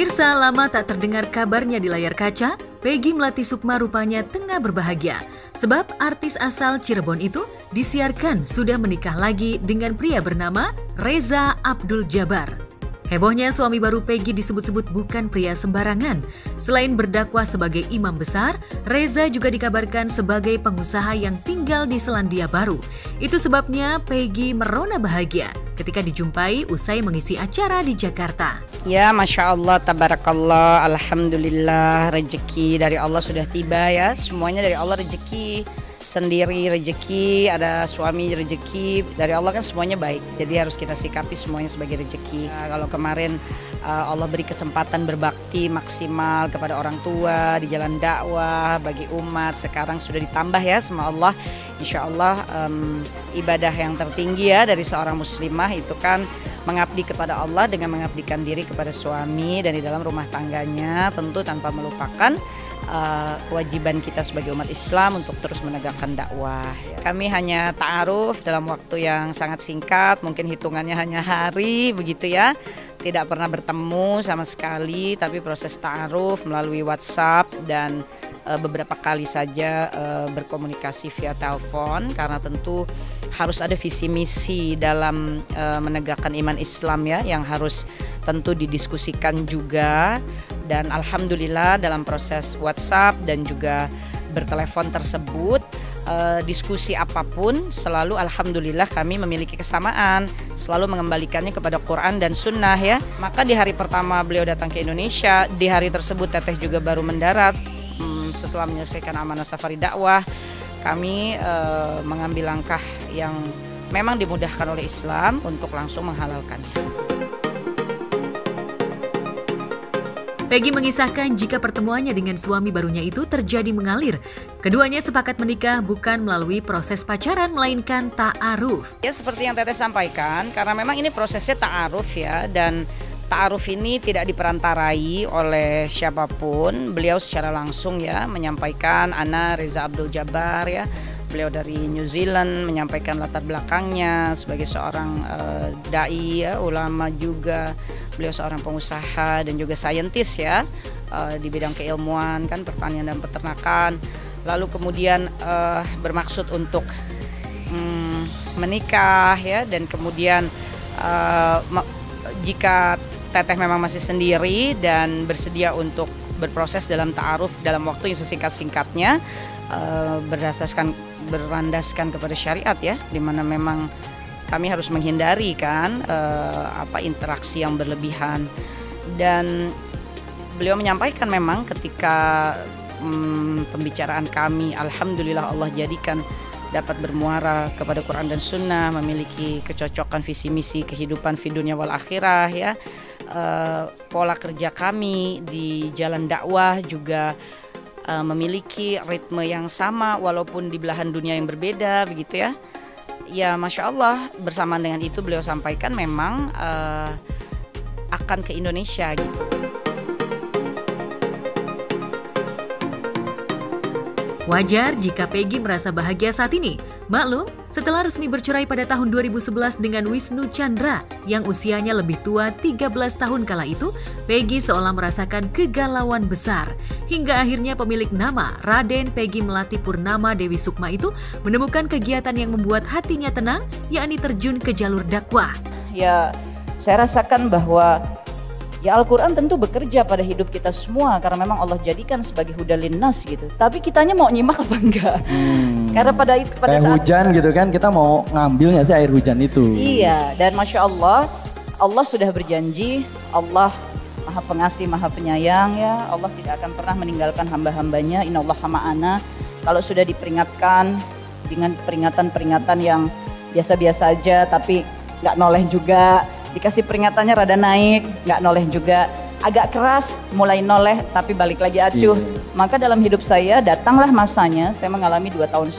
Pemirsa, lama tak terdengar kabarnya di layar kaca, Peggy Melati Sukma rupanya tengah berbahagia. Sebab artis asal Cirebon itu disiarkan sudah menikah lagi dengan pria bernama Reza Abdul Jabar. Hebohnya suami baru Peggy disebut-sebut bukan pria sembarangan. Selain berdakwah sebagai imam besar, Reza juga dikabarkan sebagai pengusaha yang tinggal di Selandia Baru. Itu sebabnya Peggy merona bahagia ketika dijumpai usai mengisi acara di Jakarta. Ya, Masya Allah, Tabarakallah, Alhamdulillah, rezeki dari Allah sudah tiba ya. Semuanya dari Allah, rezeki sendiri rezeki, ada suami rezeki, dari Allah kan semuanya baik. Jadi harus kita sikapi semuanya sebagai rezeki. Kalau kemarin Allah beri kesempatan berbakti maksimal kepada orang tua di jalan dakwah bagi umat, sekarang sudah ditambah ya sama Allah. Insya Allah ibadah yang tertinggi ya dari seorang muslimah itu kan mengabdi kepada Allah dengan mengabdikan diri kepada suami dan di dalam rumah tangganya, tentu tanpa melupakan kewajiban kita sebagai umat Islam untuk terus menegakkan dakwah. Kami hanya ta'aruf dalam waktu yang sangat singkat, mungkin hitungannya hanya hari begitu ya. Tidak pernah bertemu sama sekali, tapi proses ta'aruf melalui WhatsApp dan beberapa kali saja berkomunikasi via telepon, karena tentu harus ada visi misi dalam menegakkan iman Islam ya, yang harus tentu didiskusikan juga. Dan alhamdulillah dalam proses WhatsApp dan juga bertelepon tersebut, diskusi apapun selalu alhamdulillah kami memiliki kesamaan, selalu mengembalikannya kepada Quran dan Sunnah ya. Maka di hari pertama beliau datang ke Indonesia, di hari tersebut Teteh juga baru mendarat. Setelah menyelesaikan amanah safari dakwah, kami mengambil langkah yang memang dimudahkan oleh Islam untuk langsung menghalalkannya. Peggy mengisahkan jika pertemuannya dengan suami barunya itu terjadi mengalir. Keduanya sepakat menikah bukan melalui proses pacaran, melainkan ta'aruf. Ya, seperti yang Teteh sampaikan, karena memang ini prosesnya ta'aruf ya, dan ta'aruf ini tidak diperantarai oleh siapapun. Beliau secara langsung ya menyampaikan, Ana Reza Abdul Jabar ya. Beliau dari New Zealand, menyampaikan latar belakangnya sebagai seorang dai ya, ulama juga. Beliau seorang pengusaha dan juga saintis ya, di bidang keilmuan kan, pertanian dan peternakan. Lalu kemudian bermaksud untuk menikah ya, dan kemudian jika Teteh memang masih sendiri dan bersedia untuk berproses dalam ta'aruf dalam waktu yang sesingkat-singkatnya, berlandaskan kepada syariat ya, di mana memang kami harus menghindari kan interaksi yang berlebihan. Dan beliau menyampaikan memang ketika pembicaraan kami, alhamdulillah Allah jadikan dapat bermuara kepada Quran dan Sunnah, memiliki kecocokan visi misi kehidupan fi dunia wal akhirah ya. Pola kerja kami di jalan dakwah juga memiliki ritme yang sama walaupun di belahan dunia yang berbeda begitu ya. Ya, Masya Allah, bersamaan dengan itu beliau sampaikan memang akan ke Indonesia gitu. Wajar jika Peggy merasa bahagia saat ini. Maklum, setelah resmi bercerai pada tahun 2011 dengan Wisnu Chandra yang usianya lebih tua 13 tahun kala itu, Peggy seolah merasakan kegalauan besar. Hingga akhirnya pemilik nama Raden Peggy Melati Purnama Dewi Sukma itu menemukan kegiatan yang membuat hatinya tenang, yakni terjun ke jalur dakwah. Ya, saya rasakan bahwa ya Al-Quran tentu bekerja pada hidup kita semua, karena memang Allah jadikan sebagai hudalin nas gitu. Tapi kitanya mau nyimak apa enggak? Karena pada kayak saat hujan gitu kan, kita mau ngambil nggak sih air hujan itu? Iya, dan Masya Allah, Allah sudah berjanji, Allah Maha Pengasih, Maha Penyayang ya. Allah tidak akan pernah meninggalkan hamba-hambanya. Innallaha ma'ana. Kalau sudah diperingatkan dengan peringatan-peringatan yang biasa-biasa aja, tapi nggak noleh juga. Dikasih peringatannya rada naik, nggak noleh juga. Agak keras, mulai noleh, tapi balik lagi acuh. Maka dalam hidup saya datanglah masanya, saya mengalami 2,5 tahun,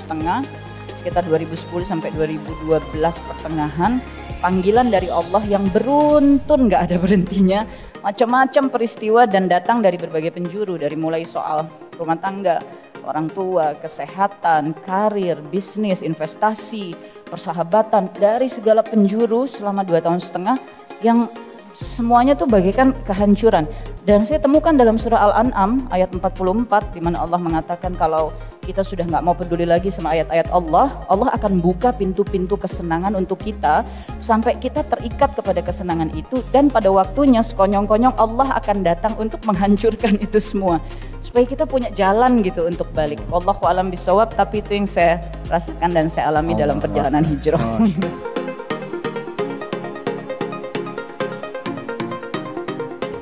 sekitar 2010 sampai 2012 pertengahan, panggilan dari Allah yang beruntun, nggak ada berhentinya. Macam-macam peristiwa dan datang dari berbagai penjuru, dari mulai soal rumah tangga, orang tua, kesehatan, karir, bisnis, investasi, persahabatan, dari segala penjuru selama 2,5 tahun yang semuanya tuh bagaikan kehancuran. Dan saya temukan dalam surah Al-An'am ayat 44 di mana Allah mengatakan kalau kita sudah nggak mau peduli lagi sama ayat-ayat Allah, Allah akan buka pintu-pintu kesenangan untuk kita sampai kita terikat kepada kesenangan itu, dan pada waktunya sekonyong-konyong Allah akan datang untuk menghancurkan itu semua supaya kita punya jalan gitu untuk balik. Wallahu a'lam bishawab, tapi itu yang saya rasakan dan saya alami dalam perjalanan hijrah.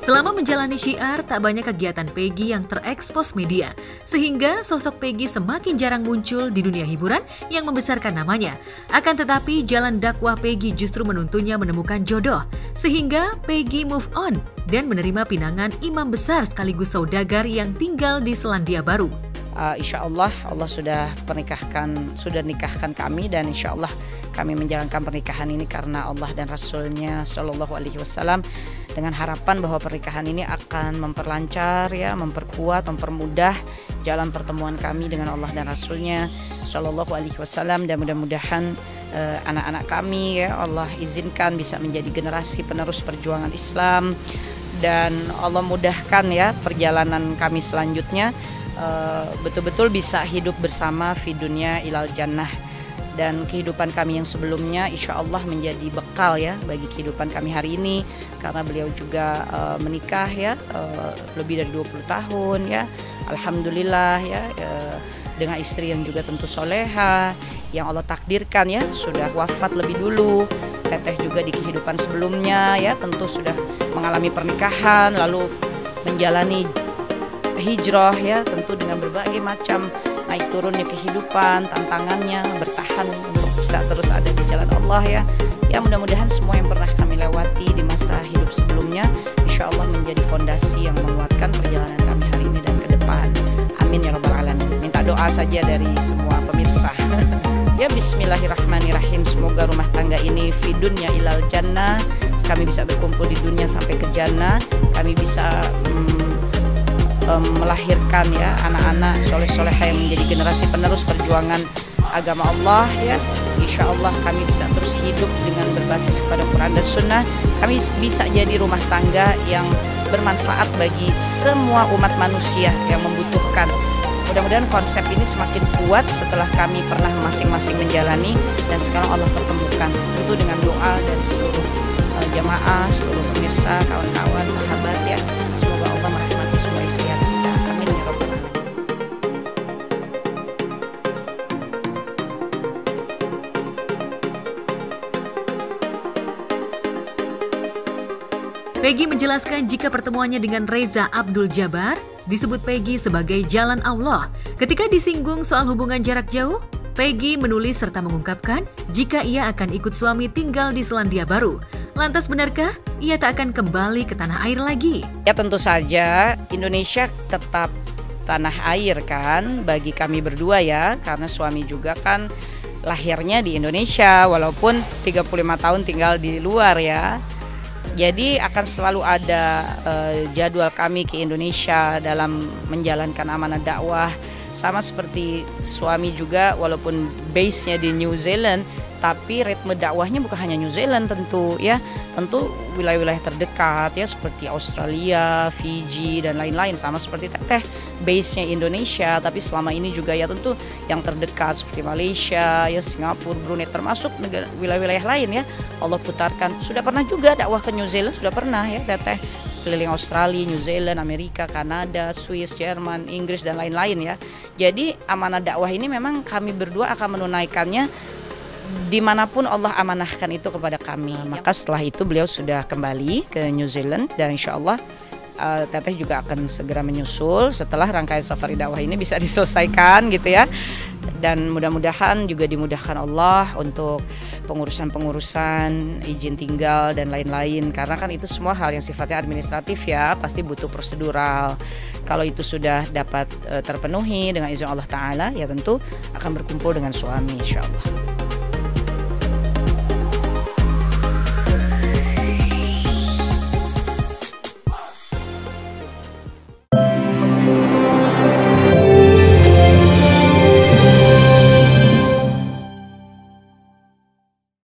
Selama menjalani syiar, tak banyak kegiatan Peggy yang terekspos media, sehingga sosok Peggy semakin jarang muncul di dunia hiburan yang membesarkan namanya. Akan tetapi, jalan dakwah Peggy justru menuntunnya menemukan jodoh, sehingga Peggy move on dan menerima pinangan imam besar sekaligus saudagar yang tinggal di Selandia Baru. Insya Allah sudah nikahkan kami, dan insya Allah kami menjalankan pernikahan ini karena Allah dan Rasulnya Shallallahu Alaihi Wasallam, dengan harapan bahwa pernikahan ini akan memperlancar, ya, memperkuat, mempermudah jalan pertemuan kami dengan Allah dan Rasulnya Shallallahu Alaihi Wasallam, dan mudah-mudahan anak-anak kami, ya Allah izinkan bisa menjadi generasi penerus perjuangan Islam, dan Allah mudahkan, ya, perjalanan kami selanjutnya betul-betul bisa hidup bersama fi dunya ilal jannah, dan kehidupan kami yang sebelumnya insya Allah menjadi bekal, ya, bagi kehidupan kami hari ini, karena beliau juga menikah, ya, lebih dari 20 tahun, ya, alhamdulillah, ya, dengan istri yang juga tentu soleha, yang Allah takdirkan, ya, sudah wafat lebih dulu. Teteh juga di kehidupan sebelumnya, ya, tentu sudah mengalami pernikahan lalu menjalani hijrah, ya, tentu dengan berbagai macam naik turunnya kehidupan, tantangannya, bertahan untuk bisa terus ada di jalan Allah, ya. Ya, mudah-mudahan semua yang pernah kami lewati di masa hidup sebelumnya insya Allah menjadi fondasi yang menguatkan perjalanan kami hari ini dan ke depan. Amin ya rabbal alamin. Minta doa saja dari semua pemirsa. Ya, bismillahirrahmanirrahim. Semoga rumah tangga ini fi dunya ilal jannah, kami bisa berkumpul di dunia sampai ke jannah, kami bisa melahirkan, ya, anak-anak soleh-soleha yang menjadi generasi penerus perjuangan agama Allah, ya. Insya Allah kami bisa terus hidup dengan berbasis kepada Quran dan Sunnah. Kami bisa jadi rumah tangga yang bermanfaat bagi semua umat manusia yang membutuhkan. Mudah-mudahan konsep ini semakin kuat setelah kami pernah masing-masing menjalani, dan sekarang Allah pertemukan, tentu dengan doa dari seluruh jamaah, seluruh pemirsa, kawan-kawan, sahabat, ya. Semoga Allah merahmati semua ikhtiar kita. Amin ya rabbal alamin. Peggy menjelaskan jika pertemuannya dengan Reza Abdul Jabbar disebut Peggy sebagai jalan Allah. Ketika disinggung soal hubungan jarak jauh, Peggy menulis serta mengungkapkan jika ia akan ikut suami tinggal di Selandia Baru. Lantas benarkah ia tak akan kembali ke tanah air lagi? Ya, tentu saja Indonesia tetap tanah air kan bagi kami berdua, ya, karena suami juga kan lahirnya di Indonesia walaupun 35 tahun tinggal di luar, ya. Jadi akan selalu ada jadwal kami ke Indonesia dalam menjalankan amanah dakwah, sama seperti suami juga walaupun base-nya di New Zealand, tapi ritme dakwahnya bukan hanya New Zealand tentu, ya, tentu wilayah-wilayah terdekat, ya, seperti Australia, Fiji dan lain-lain, sama seperti Teteh base-nya Indonesia, tapi selama ini juga, ya, tentu yang terdekat seperti Malaysia, ya, Singapura, Brunei, termasuk negara wilayah-wilayah lain, ya, Allah putarkan. Sudah pernah juga dakwah ke New Zealand, sudah pernah, ya, Teteh keliling Australia, New Zealand, Amerika, Kanada, Swiss, Jerman, Inggris dan lain-lain, ya. Jadi amanah dakwah ini memang kami berdua akan menunaikannya dimanapun Allah amanahkan itu kepada kami. Maka setelah itu beliau sudah kembali ke New Zealand, dan insya Allah Teteh juga akan segera menyusul setelah rangkaian safari dakwah ini bisa diselesaikan, gitu, ya. Dan mudah-mudahan juga dimudahkan Allah untuk pengurusan-pengurusan izin tinggal dan lain-lain, karena kan itu semua hal yang sifatnya administratif, ya, pasti butuh prosedural. Kalau itu sudah dapat terpenuhi dengan izin Allah Ta'ala, ya tentu akan berkumpul dengan suami insya Allah.